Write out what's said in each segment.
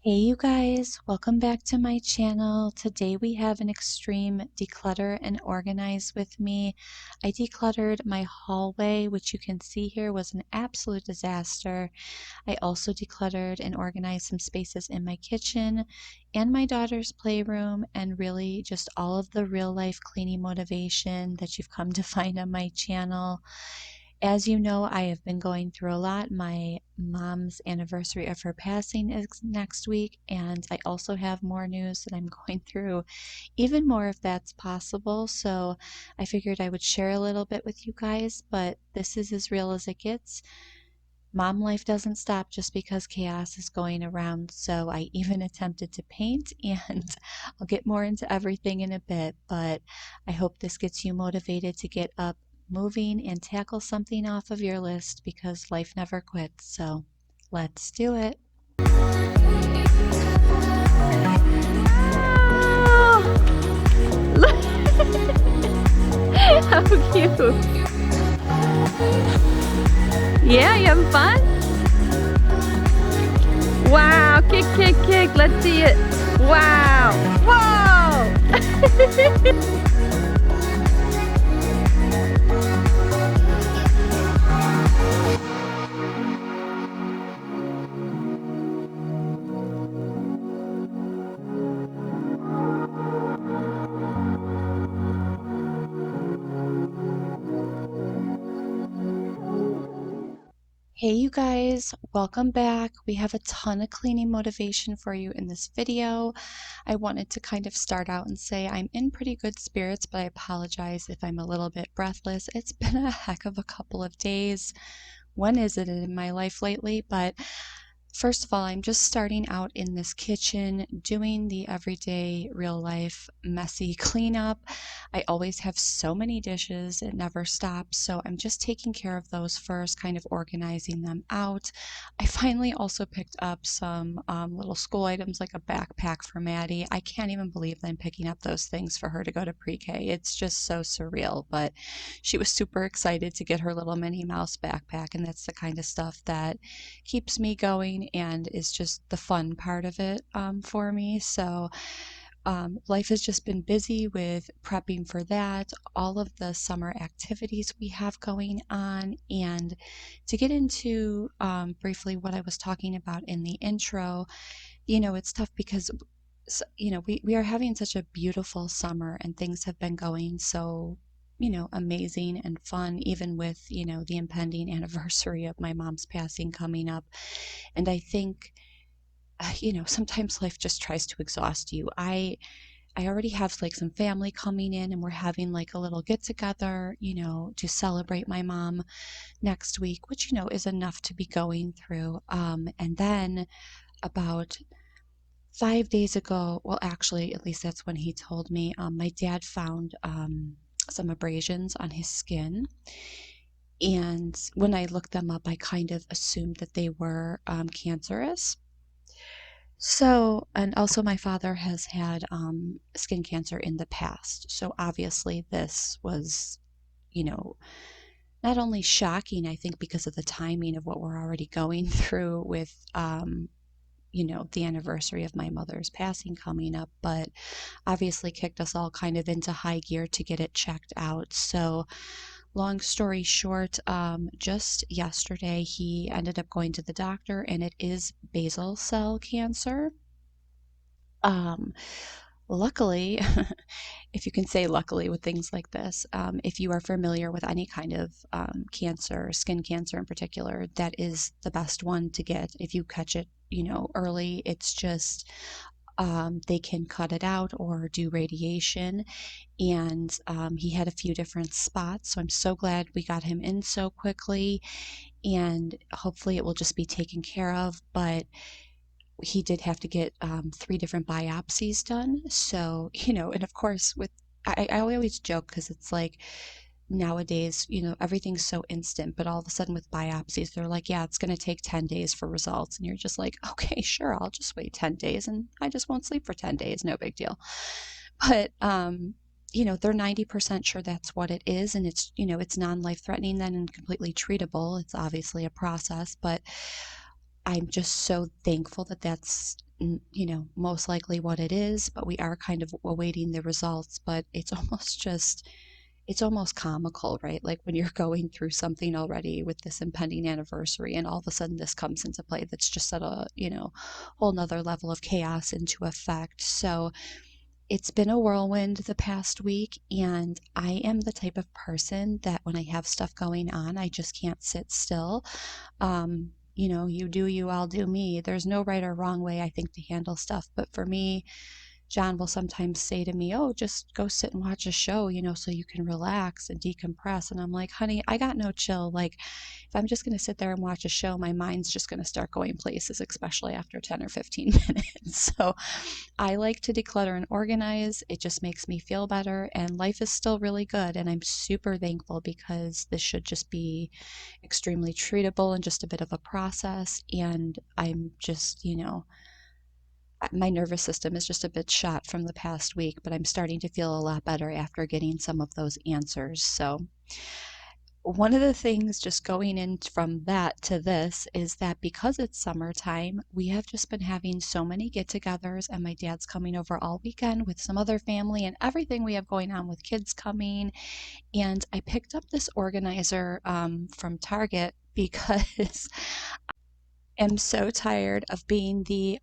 Hey you guys, welcome back to my channel. Today we have an extreme declutter and organize with me. I decluttered my hallway, which you can see here was an absolute disaster. I also decluttered and organized some spaces in my kitchen and my daughter's playroom, and really just all of the real life cleaning motivation that you've come to find on my channel. As you know, I have been going through a lot. My mom's anniversary of her passing is next week, and I also have more news that I'm going through, even more if that's possible. So I figured I would share a little bit with you guys, but this is as real as it gets. Mom life doesn't stop just because chaos is going around. So I even attempted to paint, and I'll get more into everything in a bit, but I hope this gets you motivated to get up moving and tackle something off of your list because life never quits. So let's do it. How cute. Yeah, you having fun? Wow, kick, kick, kick. Let's see it. Wow. Whoa. Hey you guys, welcome back. We have a ton of cleaning motivation for you in this video. I wanted to kind of start out and say I'm in pretty good spirits, but I apologize if I'm a little bit breathless. It's been a heck of a couple of days. When is it in my life lately? But first of all, I'm just starting out in this kitchen, doing the everyday, real life, messy cleanup. I always have so many dishes, it never stops. So I'm just taking care of those first, kind of organizing them out. I finally also picked up some little school items like a backpack for Maddie. I can't even believe that I'm picking up those things for her to go to pre-K. It's just so surreal, but she was super excited to get her little Minnie Mouse backpack, and that's the kind of stuff that keeps me going and is just the fun part of it for me. So life has just been busy with prepping for that, all of the summer activities we have going on. And to get into briefly what I was talking about in the intro, it's tough because we are having such a beautiful summer and things have been going so amazing and fun, even with the impending anniversary of my mom's passing coming up. And I think sometimes life just tries to exhaust you. I already have like some family coming in, and we're having like a little get together, to celebrate my mom next week, which is enough to be going through. And then about 5 days ago, well, actually, at least that's when he told me, my dad found some abrasions on his skin. And when I looked them up, I kind of assumed that they were cancerous. So, and also my father has had skin cancer in the past. So obviously this was, you know, not only shocking, I think, because of the timing of what we're already going through with, the anniversary of my mother's passing coming up, but obviously kicked us all kind of into high gear to get it checked out. So long story short, just yesterday he ended up going to the doctor, and it is basal cell cancer. Um, Luckily, if you can say luckily with things like this, if you are familiar with any kind of cancer, skin cancer in particular, that is the best one to get. If you catch it, early, it's just they can cut it out or do radiation. And he had a few different spots. So I'm so glad we got him in so quickly. And hopefully it will just be taken care of. But he did have to get 3 different biopsies done. So, and of course, I always joke because it's like nowadays, everything's so instant, but all of a sudden with biopsies, they're like, yeah, it's going to take 10 days for results. And you're just like, okay, sure, I'll just wait 10 days and I just won't sleep for 10 days. No big deal. But, they're 90% sure that's what it is. And it's non-life threatening then and completely treatable. It's obviously a process, but I'm just so thankful that that's most likely what it is, but we are kind of awaiting the results. But it's almost comical, right? Like when you're going through something already with this impending anniversary, and all of a sudden this comes into play that's just at a, whole nother level of chaos into effect. So it's been a whirlwind the past week, and I am the type of person that when I have stuff going on, I just can't sit still. You do you, I'll do me. There's no right or wrong way, I think, to handle stuff. But for me, John will sometimes say to me, "Oh, just go sit and watch a show, so you can relax and decompress." And I'm like, "Honey, I got no chill. Like, if I'm just going to sit there and watch a show, my mind's just going to start going places, especially after 10 or 15 minutes." So I like to declutter and organize. It just makes me feel better, and life is still really good. And I'm super thankful because this should just be extremely treatable and just a bit of a process. And I'm just, my nervous system is just a bit shot from the past week, but I'm starting to feel a lot better after getting some of those answers. So, one of the things just going in from that to this is that because it's summertime, we have just been having so many get togethers, and my dad's coming over all weekend with some other family and everything we have going on with kids coming. And I picked up this organizer from Target because am so tired of being the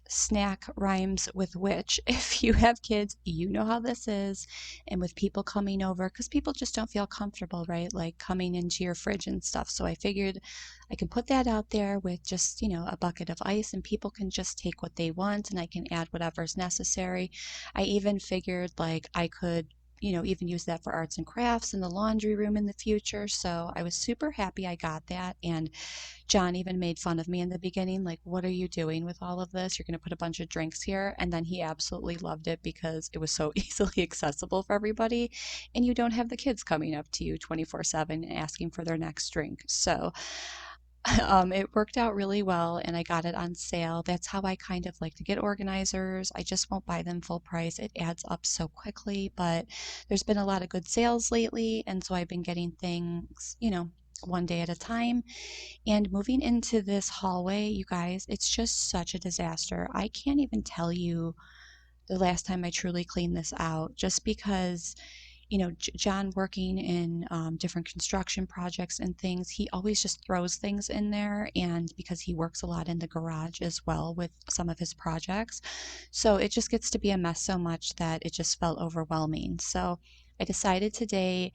snack rhymes with which. If you have kids, you know how this is. And with people coming over, because people just don't feel comfortable, right? Like coming into your fridge and stuff. So I figured I can put that out there with just, a bucket of ice, and people can just take what they want, and I can add whatever's necessary. I even figured like I could. Even use that for arts and crafts in the laundry room in the future. So I was super happy I got that. And John even made fun of me in the beginning, like, "What are you doing with all of this? You're going to put a bunch of drinks here." And then he absolutely loved it because it was so easily accessible for everybody. And you don't have the kids coming up to you 24/7 and asking for their next drink. So it worked out really well, and I got it on sale. That's how I kind of like to get organizers. I just won't buy them full price. It adds up so quickly, but there's been a lot of good sales lately. And so I've been getting things, one day at a time. And moving into this hallway, you guys, it's just such a disaster. I can't even tell you the last time I truly cleaned this out, just because, John working in different construction projects and things, he always just throws things in there. And because he works a lot in the garage as well with some of his projects, so it just gets to be a mess so much that it just felt overwhelming. So I decided today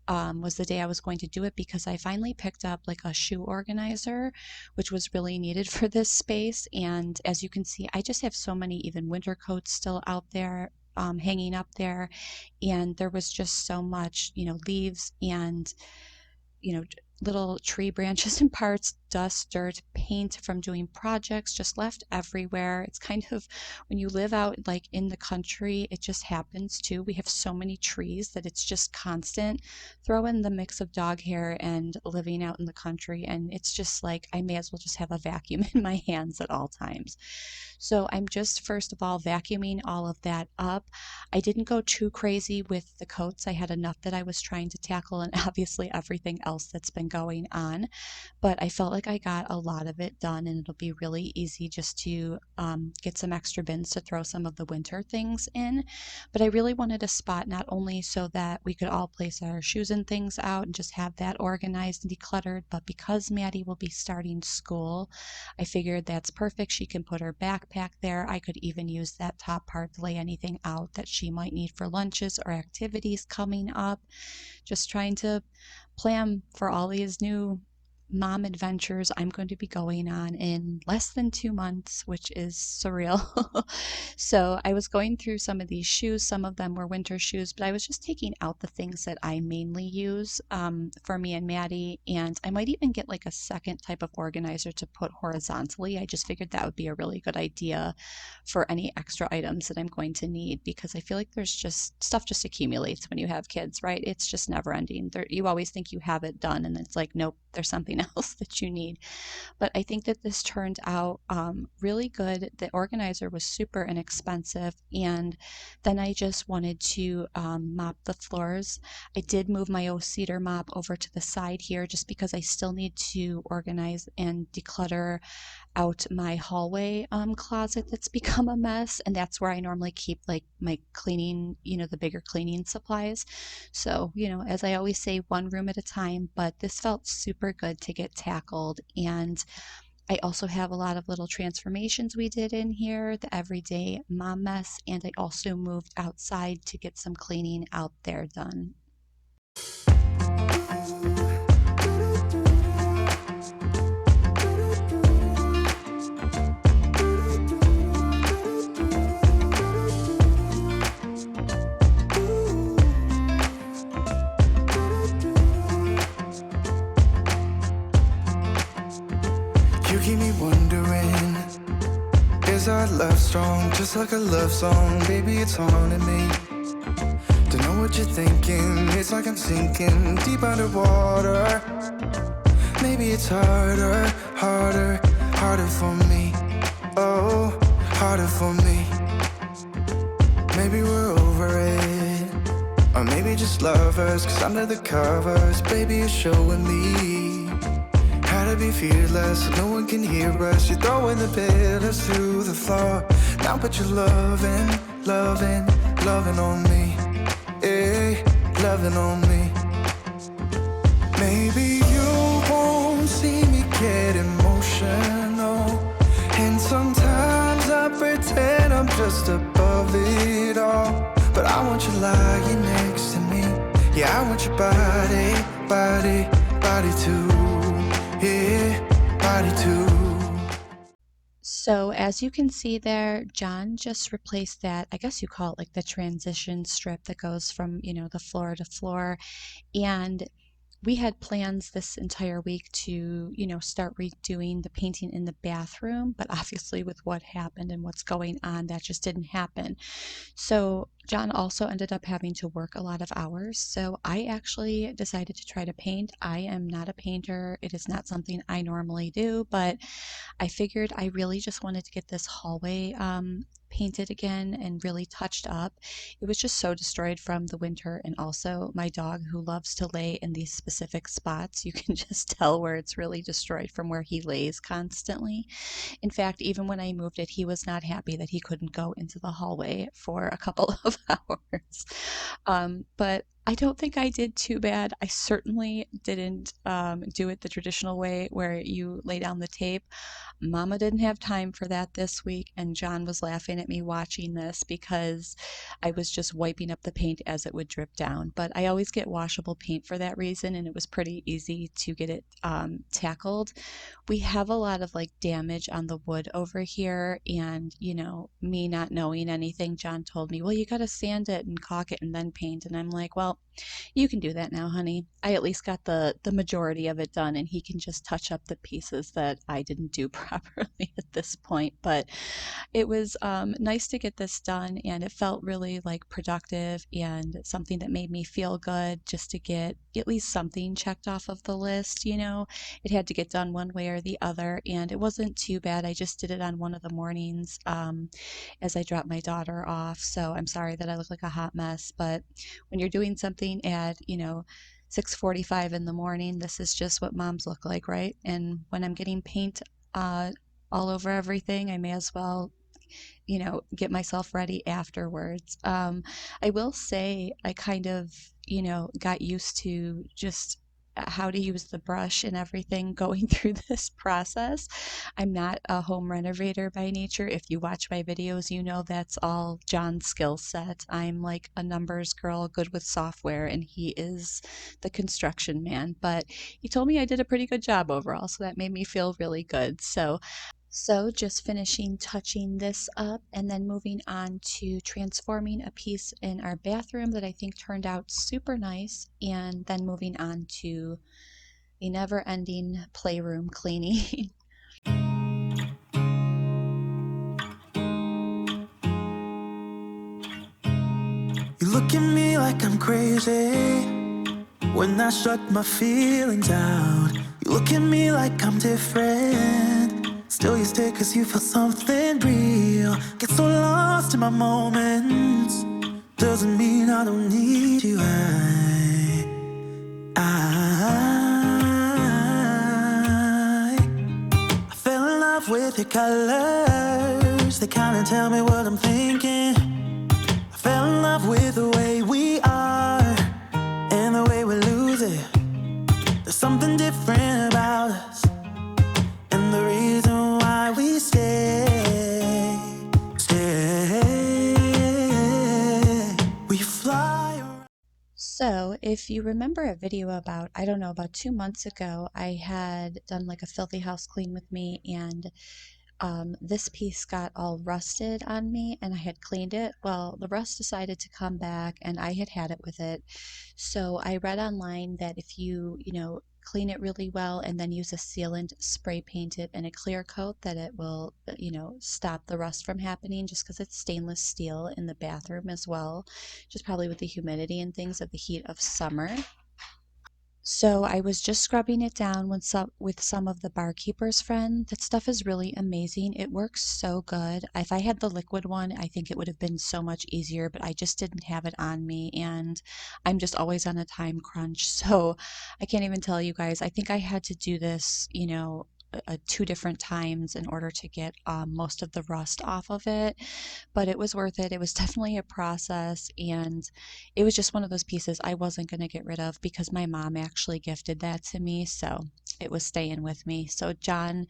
was the day I was going to do it because I finally picked up like a shoe organizer, which was really needed for this space. And as you can see, I just have so many even winter coats still out there. Hanging up there, and there was just so much, leaves and little tree branches and parts, dust, dirt, paint from doing projects just left everywhere. It's kind of when you live out like in the country, it just happens too. We have so many trees that it's just constant. Throw in the mix of dog hair and living out in the country, and it's just like I may as well just have a vacuum in my hands at all times. So I'm just first of all vacuuming all of that up. I didn't go too crazy with the coats. I had enough that I was trying to tackle, and obviously everything else that's been going on. But I felt like I got a lot of it done, and it'll be really easy just to get some extra bins to throw some of the winter things in. But I really wanted a spot not only so that we could all place our shoes and things out and just have that organized and decluttered, but because Maddie will be starting school, I figured that's perfect. She can put her backpack there. I could even use that top part to lay anything out that she might need for lunches or activities coming up. Just trying to plan for all these new mom adventures I'm going to be going on in less than 2 months, which is surreal. So I was going through some of these shoes. Some of them were winter shoes, but I was just taking out the things that I mainly use for me and Maddie. And I might even get like a second type of organizer to put horizontally. I just figured that would be a really good idea for any extra items that I'm going to need, because I feel like there's just stuff just accumulates when you have kids, right? It's just never ending. You always think you have it done, and it's like, nope, there's something else that you need. But I think that this turned out really good. The organizer was super inexpensive, and then I just wanted to mop the floors. I did move my old cedar mop over to the side here just because I still need to organize and declutter out my hallway closet that's become a mess, and that's where I normally keep like my cleaning, the bigger cleaning supplies. So, as I always say, one room at a time, but this felt super good to get tackled. And I also have a lot of little transformations we did in here, the everyday mom mess, and I also moved outside to get some cleaning out there done. You keep me wondering, is our love strong? Just like a love song, baby, it's haunting me. Don't know what you're thinking, it's like I'm sinking deep underwater. Maybe it's harder, harder, harder for me. Oh, harder for me. Maybe we're over it, or maybe just lovers, cause under the covers, baby, you're showing me how to be fearless, so no one can hear us. You're throwing the pillars through the floor. Now put your loving, loving, loving on me. Yeah, loving on me. Maybe you won't see me get emotional, and sometimes I pretend I'm just above it all. But I want you lying next to me. Yeah, I want your body, body, body too. Yeah, body too. So as you can see there, John just replaced that, I guess you call it like the transition strip that goes from, the floor to floor. And we had plans this entire week to, start redoing the painting in the bathroom, but obviously with what happened and what's going on, that just didn't happen. So John also ended up having to work a lot of hours. So I actually decided to try to paint. I am not a painter. It is not something I normally do, but I figured I really just wanted to get this hallway painted again and really touched up. It was just so destroyed from the winter, and also my dog, who loves to lay in these specific spots, you can just tell where it's really destroyed from where he lays constantly. In fact, even when I moved it, he was not happy that he couldn't go into the hallway for a couple of hours. But I don't think I did too bad. I certainly didn't do it the traditional way where you lay down the tape. Mama didn't have time for that this week, and John was laughing at me watching this because I was just wiping up the paint as it would drip down. But I always get washable paint for that reason, and it was pretty easy to get it tackled. We have a lot of like damage on the wood over here, and me not knowing anything, John told me, well, you got to sand it and caulk it and then paint. And I'm like, well, you can do that now, honey. I at least got the majority of it done, and he can just touch up the pieces that I didn't do properly at this point. But it was nice to get this done, and it felt really like productive and something that made me feel good just to get at least something checked off of the list. It had to get done one way or the other, and it wasn't too bad. I just did it on one of the mornings as I dropped my daughter off. So I'm sorry that I look like a hot mess, but when you're doing something at 6:45 in the morning, this is just what moms look like, right? And when I'm getting paint all over everything, I may as well get myself ready afterwards. I will say I kind of got used to just how to use the brush and everything going through this process. I'm not a home renovator by nature. If you watch my videos, you know that's all John's skill set. I'm like a numbers girl, good with software, and he is the construction man. But he told me I did a pretty good job overall, so that made me feel really good. So just finishing touching this up and then moving on to transforming a piece in our bathroom that I think turned out super nice, and then moving on to a never-ending playroom cleaning. You look at me like I'm crazy when I shut my feelings out. You look at me like I'm different. Still you stay cause you feel something real. Get so lost in my moments. Doesn't mean I don't need you. I fell in love with your colors. They kinda tell me what I'm thinking. I fell in love with the way we are and the way we lose it. There's something different about us, and the reason why we stay. We fly around. So, if you remember a video about, I don't know, about 2 months ago, I had done like a filthy house clean with me, and this piece got all rusted on me, and I had cleaned it. Well, the rust decided to come back, and I had it with it. So I read online that if you clean it really well and then use a sealant, spray paint it, and a clear coat, that it will, stop the rust from happening, just because it's stainless steel in the bathroom as well, just probably with the humidity and things of the heat of summer. So I was just scrubbing it down with some of the barkeeper's friend. That stuff is really amazing. It works so good. If I had the liquid one, I think it would have been so much easier, but I just didn't have it on me, and I'm just always on a time crunch. So I can't even tell you guys. I think I had to do this, 2 different times in order to get most of the rust off of it, but it was worth it. It was definitely a process, and it was just one of those pieces I wasn't going to get rid of because my mom actually gifted that to me, so it was staying with me. So John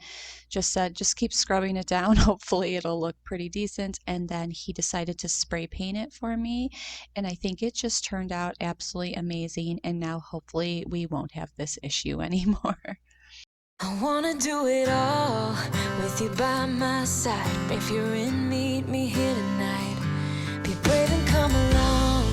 just said, just keep scrubbing it down. Hopefully it'll look pretty decent. And then he decided to spray paint it for me, and I think it just turned out absolutely amazing. And now hopefully we won't have this issue anymore. I wanna do it all with you by my side. If you're in, meet me here tonight. Be brave and come along.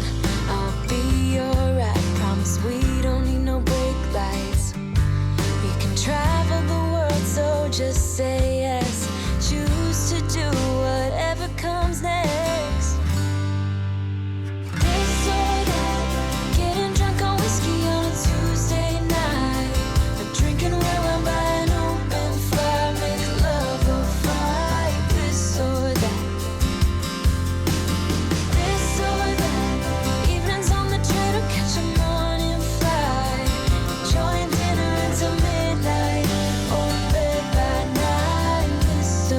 I'll be your ride. Promise we don't need no brake lights. We can travel the world, so just say yes. Choose to do whatever comes next. This or that, getting drunk on whiskey on a Tuesday night. A drinking around by an open fire, make love or fight. This or that. This or that, evenings on the train or catch a morning flight. Enjoying dinner until midnight, or bed by night. This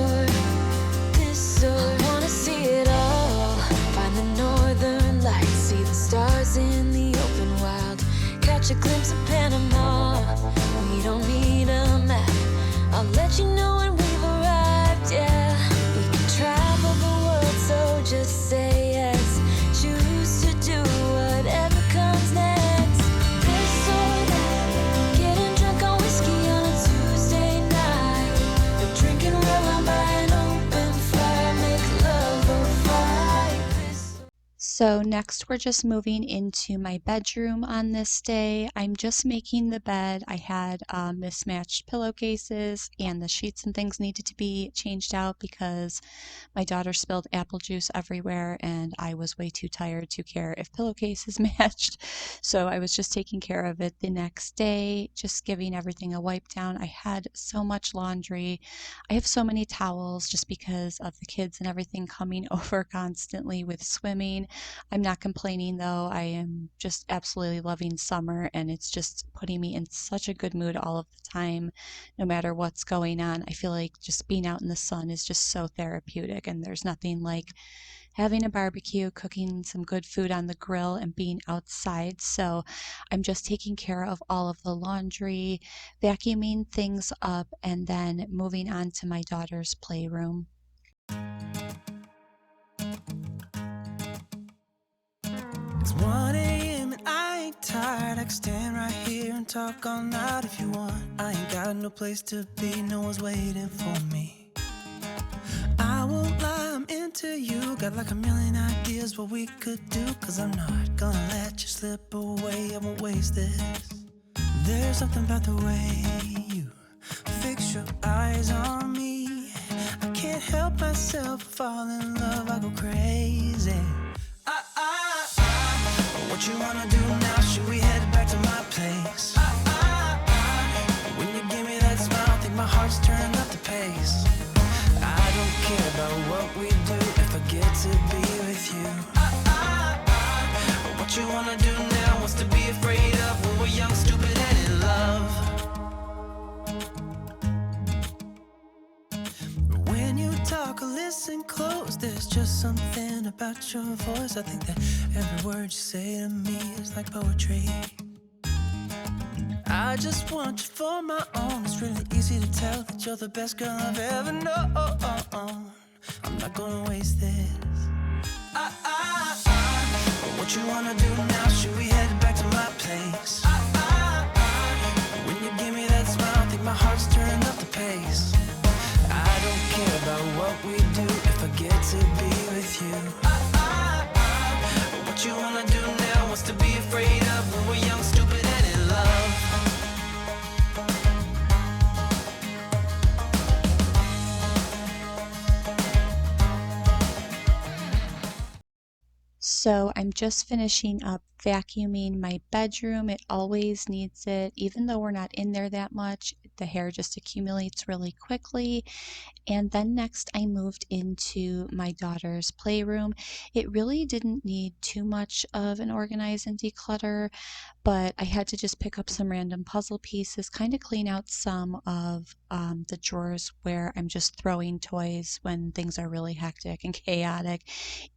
or I wanna see it all. Find the northern lights, see the stars in the open wild. Catch a glimpse of Panama. We don't need a map. I'll let you know when we've arrived, yeah. We can travel the world, so just say yes. Choose to do whatever comes next. This or that, getting drunk on whiskey on a Tuesday night. Or drinking red wine by an open fire, make love or fight. So next we're just moving into my bedroom on this day. I'm just making the bed. I had mismatched pillowcases, and the sheets and things needed to be changed out because my daughter spilled apple juice everywhere, and I was way too tired to care if pillowcases matched. So I was just taking care of it the next day, just giving everything a wipe down. I had so much laundry. I have so many towels just because of the kids and everything coming over constantly with swimming. I'm not complaining though. I am just absolutely loving summer, and it's just putting me in such a good mood all of the time, no matter what's going on. I feel like just being out in the sun is just so therapeutic, and there's nothing like having a barbecue, cooking some good food on the grill, and being outside. So I'm just taking care of all of the laundry, vacuuming things up, and then moving on to my daughter's playroom. It's 1 a.m. and I ain't tired. I can stand right here and talk all night if you want. I ain't got no place to be, no one's waiting for me. I won't lie, I'm into you. Got like a million ideas what we could do. Cause I'm not gonna let you slip away, I won't waste this. There's something about the way you fix your eyes on me. I can't help myself, fall in love, I go crazy. What you wanna do now? Should we head back to my place? When you place. I don't care about what we do if I get to be with you. What you wanna do now, what's to be afraid of when we're young, stupid, and in love. When you talk or listen close, there's just something about your voice. I think that every word you say to me is like poetry. I just want you for my own. It's really easy to tell that you're the best girl I've ever known. I'm not gonna waste this. What you wanna do now? Should we head back to my place? When you give me that smile, I think my heart's turning up the pace. I don't care about what we do if I get to be with you. What you wanna do now? What's to be afraid of when we're young, stupid, and in love? So I'm just finishing up vacuuming my bedroom. It always needs it. Even though we're not in there that much, the hair just accumulates really quickly. And then next I moved into my daughter's playroom. It really didn't need too much of an organize and declutter, but I had to just pick up some random puzzle pieces, kind of clean out some of the drawers where I'm just throwing toys when things are really hectic and chaotic.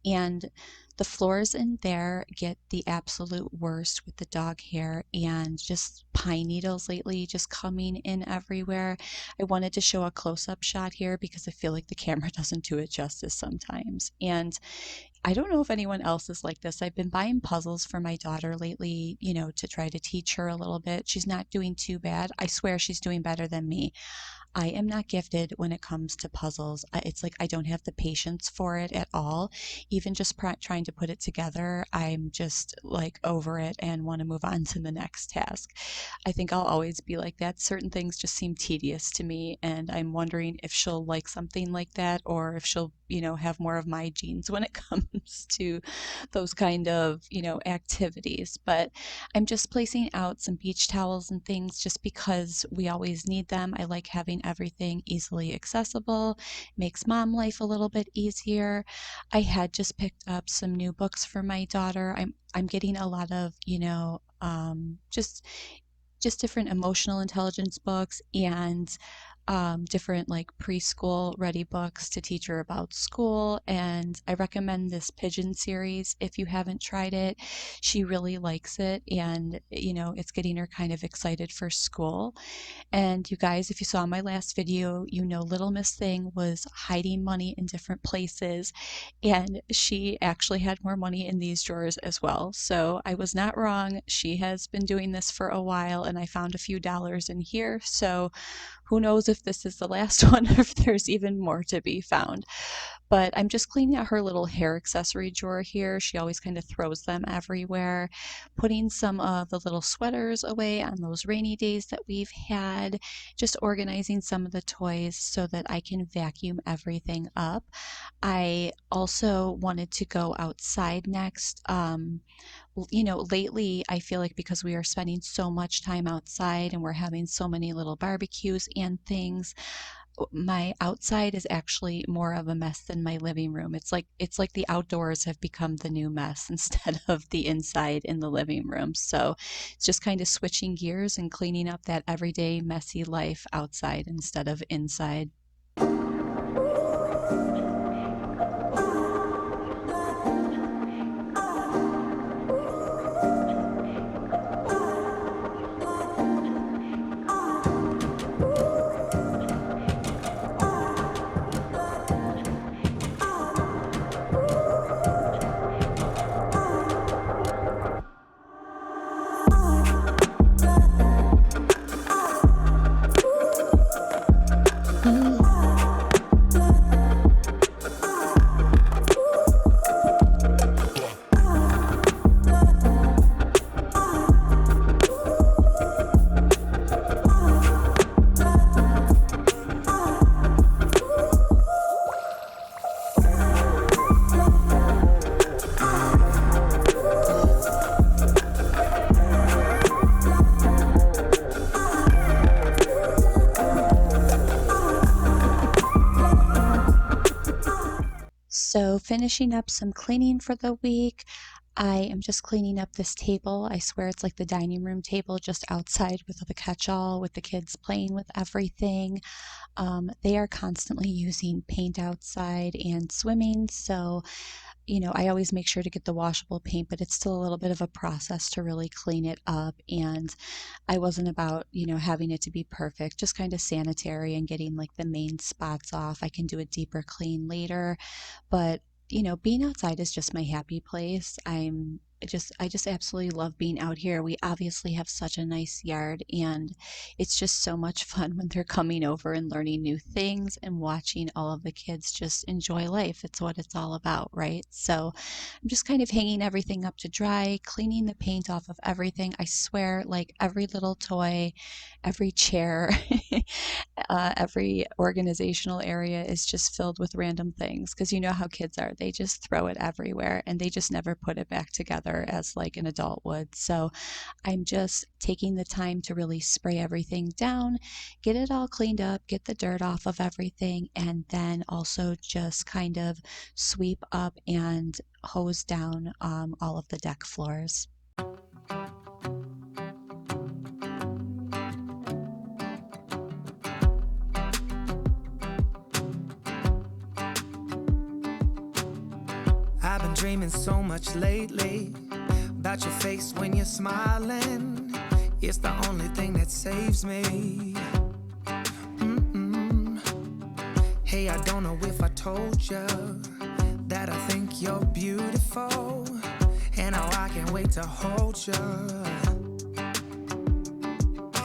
And the floors in there get the absolute worst with the dog hair and just pine needles lately just coming in everywhere. I wanted to show a close-up shot here because I feel like the camera doesn't do it justice sometimes. And I don't know if anyone else is like this. I've been buying puzzles for my daughter lately, you know, to try to teach her a little bit. She's not doing too bad. I swear she's doing better than me. I am not gifted when it comes to puzzles. It's like I don't have the patience for it at all. Even just trying to put it together, I'm just like over it and want to move on to the next task. I think I'll always be like that. Certain things just seem tedious to me, and I'm wondering if she'll like something like that or if she'll, you know, have more of my genes when it comes to those kind of, you know, activities. But I'm just placing out some beach towels and things just because we always need them. I like having everything easily accessible, makes mom life a little bit easier. I had just picked up some new books for my daughter. I'm getting a lot of, you know, just different emotional intelligence books and different like preschool ready books to teach her about school. And I recommend this Pigeon series if you haven't tried it. She really likes it, and you know, it's getting her kind of excited for school. And you guys, if you saw my last video, you know Little Miss Thing was hiding money in different places, and she actually had more money in these drawers as well. So I was not wrong. She has been doing this for a while, and I found a few dollars in here. So who knows if this is the last one or if there's even more to be found. But I'm just cleaning out her little hair accessory drawer here. She always kind of throws them everywhere. Putting some of the little sweaters away on those rainy days that we've had. Just organizing some of the toys so that I can vacuum everything up. I also wanted to go outside next. You know, lately I feel like because we are spending so much time outside and we're having so many little barbecues and things, my outside is actually more of a mess than my living room. It's like the outdoors have become the new mess instead of the inside in the living room. So it's just kind of switching gears and cleaning up that everyday messy life outside instead of inside. So finishing up some cleaning for the week. I am just cleaning up this table. I swear it's like the dining room table just outside with the catch-all, with the kids playing with everything. They are constantly using paint outside and swimming, so I always make sure to get the washable paint, but it's still a little bit of a process to really clean it up. And I wasn't about, having it to be perfect, just kind of sanitary and getting like the main spots off. I can do a deeper clean later, but being outside is just my happy place. I just absolutely love being out here. We obviously have such a nice yard, and it's just so much fun when they're coming over and learning new things and watching all of the kids just enjoy life. It's what it's all about, right? So I'm just kind of hanging everything up to dry, cleaning the paint off of everything. I swear, like every little toy, every chair, every organizational area is just filled with random things, because you know how kids are. They just throw it everywhere and they just never put it back together as like an adult would. So I'm just taking the time to really spray everything down, get it all cleaned up, get the dirt off of everything, and then also just kind of sweep up and hose down all of the deck floors. I've been dreaming so much lately about your face when you're smiling. It's the only thing that saves me. Hey, I don't know if I told you that I think you're beautiful, and how I can't wait to hold you.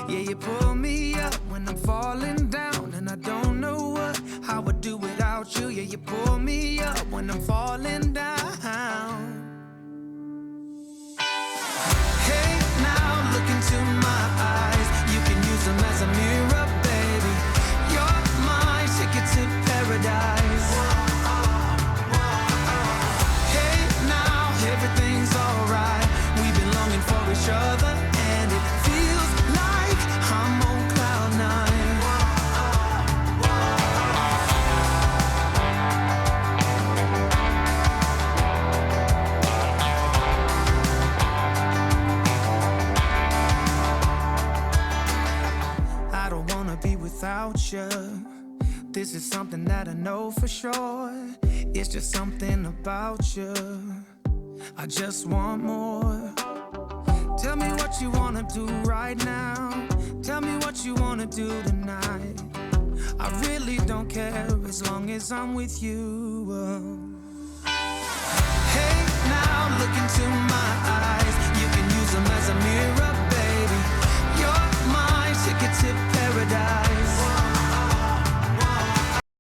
Yeah, you pull me up when I'm falling down, and I don't know how I would do without you. Yeah, you pull me up when I'm falling down. Hey, now look into my eyes. You can use them as a mirror, baby. You're my ticket to paradise. Hey, now everything's alright. We've been longing for each other, and it feels like I'm on cloud nine. I don't wanna be without you. This is something that I know for sure. It's just something about you. I just want more. Tell me what you wanna do right now. Tell me what you wanna do tonight. I really don't care as long as I'm with you. Hey, now look into my eyes.